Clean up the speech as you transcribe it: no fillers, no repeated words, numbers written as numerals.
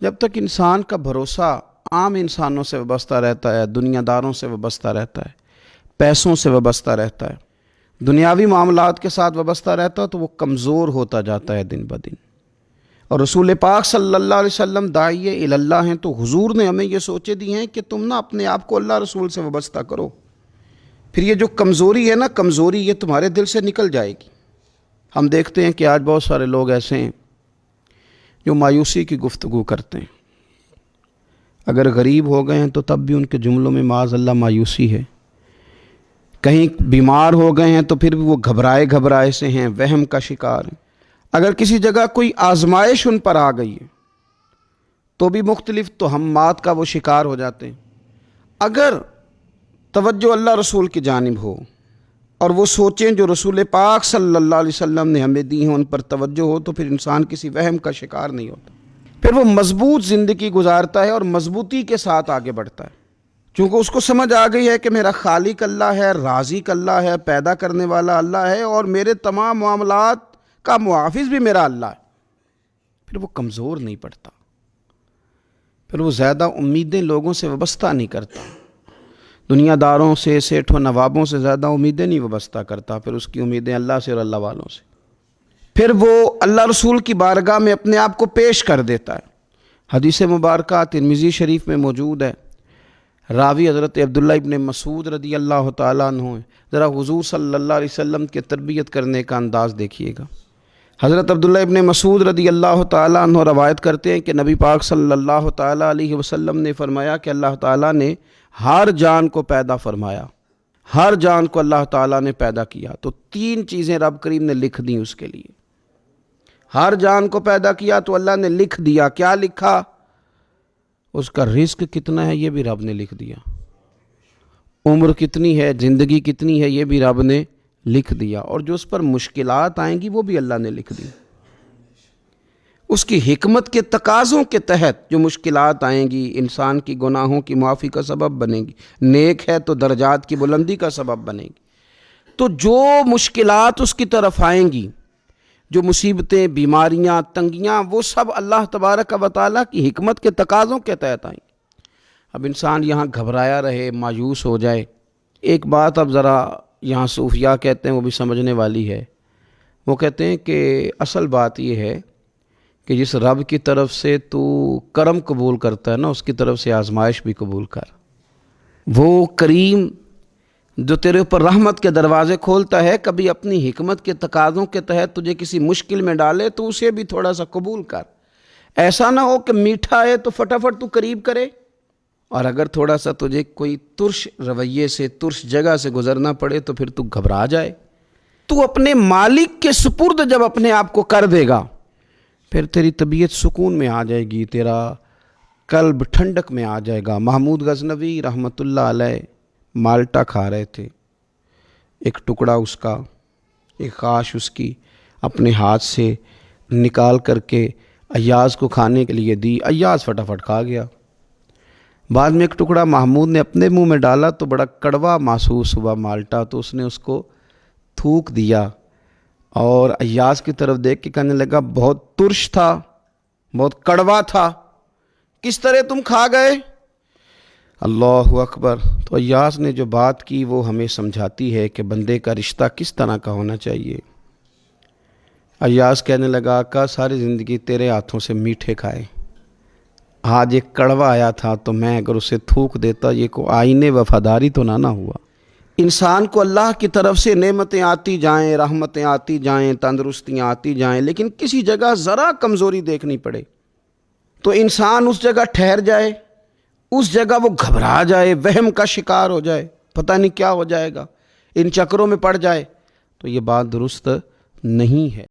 جب تک انسان کا بھروسہ عام انسانوں سے وابستہ رہتا ہے، دنیا داروں سے وابستہ رہتا ہے، پیسوں سے وابستہ رہتا ہے، دنیاوی معاملات کے ساتھ وابستہ رہتا ہے، تو وہ کمزور ہوتا جاتا ہے دن بدن۔ اور رسول پاک صلی اللہ علیہ وسلم داعیہ الی اللہ ہیں، تو حضور نے ہمیں یہ سوچے دی ہیں کہ تم نا اپنے آپ کو اللہ رسول سے وابستہ کرو، پھر یہ جو کمزوری ہے نا، کمزوری یہ تمہارے دل سے نکل جائے گی۔ ہم دیکھتے ہیں کہ آج بہت سارے لوگ ایسے ہیں جو مایوسی کی گفتگو کرتے ہیں، اگر غریب ہو گئے ہیں تو تب بھی ان کے جملوں میں معاذ اللہ مایوسی ہے، کہیں بیمار ہو گئے ہیں تو پھر بھی وہ گھبرائے سے ہیں، وہم کا شکار ہیں، اگر کسی جگہ کوئی آزمائش ان پر آ گئی ہے تو بھی مختلف توہمات کا وہ شکار ہو جاتے ہیں۔ اگر توجہ اللہ رسول کی جانب ہو اور وہ سوچیں جو رسول پاک صلی اللہ علیہ وسلم نے ہمیں دی ہیں، ان پر توجہ ہو، تو پھر انسان کسی وہم کا شکار نہیں ہوتا، پھر وہ مضبوط زندگی گزارتا ہے اور مضبوطی کے ساتھ آگے بڑھتا ہے، چونکہ اس کو سمجھ آ گئی ہے کہ میرا خالق اللہ ہے، رازق اللہ ہے، پیدا کرنے والا اللہ ہے، اور میرے تمام معاملات کا محافظ بھی میرا اللہ ہے۔ پھر وہ کمزور نہیں پڑتا، پھر وہ زیادہ امیدیں لوگوں سے وابستہ نہیں کرتا، دنیا داروں سے، سیٹھوں نوابوں سے زیادہ امیدیں نہیں وابستہ کرتا، پھر اس کی امیدیں اللہ سے اور اللہ والوں سے۔ پھر وہ اللہ رسول کی بارگاہ میں اپنے آپ کو پیش کر دیتا ہے۔ حدیث مبارکہ ترمذی شریف میں موجود ہے، راوی حضرت عبداللہ ابن مسعود رضی اللہ تعالیٰ عنہ ہیں۔ ذرا حضور صلی اللہ علیہ وسلم کے تربیت کرنے کا انداز دیکھیے گا۔ حضرت عبداللہ ابن مسعود رضی اللہ تعالیٰ عنہ روایت کرتے ہیں کہ نبی پاک صلی اللہ تعالیٰ علیہ وسلم نے فرمایا کہ اللہ تعالیٰ نے ہر جان کو پیدا فرمایا، ہر جان کو اللہ تعالیٰ نے پیدا کیا، تو 3 چیزیں رب کریم نے لکھ دیں اس کے لیے۔ ہر جان کو پیدا کیا تو اللہ نے لکھ دیا، کیا لکھا؟ اس کا رزق کتنا ہے یہ بھی رب نے لکھ دیا، عمر کتنی ہے، زندگی کتنی ہے یہ بھی رب نے لکھ دیا، اور جو اس پر مشکلات آئیں گی وہ بھی اللہ نے لکھ دی۔ اس کی حکمت کے تقاضوں کے تحت جو مشکلات آئیں گی انسان کی گناہوں کی معافی کا سبب بنے گی، نیک ہے تو درجات کی بلندی کا سبب بنے گی۔ تو جو مشکلات اس کی طرف آئیں گی، جو مصیبتیں، بیماریاں، تنگیاں، وہ سب اللہ تبارک و تعالیٰ کی حکمت کے تقاضوں کے تحت آئیں گی۔ اب انسان یہاں گھبرایا رہے، مایوس ہو جائے۔ ایک بات اب ذرا یہاں صوفیاء کہتے ہیں، وہ بھی سمجھنے والی ہے۔ وہ کہتے ہیں کہ اصل بات یہ ہے کہ جس رب کی طرف سے تو کرم قبول کرتا ہے نا، اس کی طرف سے آزمائش بھی قبول کر۔ وہ کریم جو تیرے اوپر رحمت کے دروازے کھولتا ہے، کبھی اپنی حکمت کے تقاضوں کے تحت تجھے کسی مشکل میں ڈالے تو اسے بھی تھوڑا سا قبول کر۔ ایسا نہ ہو کہ میٹھا ہے تو فٹافٹ تو قریب کرے، اور اگر تھوڑا سا تجھے کوئی ترش رویے سے، ترش جگہ سے گزرنا پڑے تو پھر تو گھبرا جائے۔ تو اپنے مالک کے سپرد جب اپنے آپ کو کر دے گا، پھر تیری طبیعت سکون میں آ جائے گی، تیرا قلب ٹھنڈک میں آ جائے گا۔ محمود غزنوی رحمۃ اللہ علیہ مالٹا کھا رہے تھے، ایک ٹکڑا اس کا، ایک خاش اس کی اپنے ہاتھ سے نکال کر کے ایاز کو کھانے کے لیے دی، ایاز فٹافٹ کھا گیا۔ بعد میں ایک ٹکڑا محمود نے اپنے منہ میں ڈالا تو بڑا کڑوا محسوس ہوا مالٹا، تو اس نے اس کو تھوک دیا اور ایاز کی طرف دیکھ کے کہنے لگا بہت ترش تھا، بہت کڑوا تھا، کس طرح تم کھا گئے؟ اللہ اکبر۔ تو ایاز نے جو بات کی وہ ہمیں سمجھاتی ہے کہ بندے کا رشتہ کس طرح کا ہونا چاہیے۔ ایاز کہنے لگا آقا ساری زندگی تیرے ہاتھوں سے میٹھے کھائے، آج ایک کڑوا آیا تھا تو میں اگر اسے تھوک دیتا، یہ کو آئین وفاداری تو نہ ہوا۔ انسان کو اللہ کی طرف سے نعمتیں آتی جائیں، رحمتیں آتی جائیں، تندرستیاں آتی جائیں، لیکن کسی جگہ ذرا کمزوری دیکھنی پڑے تو انسان اس جگہ ٹھہر جائے، اس جگہ وہ گھبرا جائے، وہم کا شکار ہو جائے، پتہ نہیں کیا ہو جائے گا، ان چکروں میں پڑ جائے، تو یہ بات درست نہیں ہے۔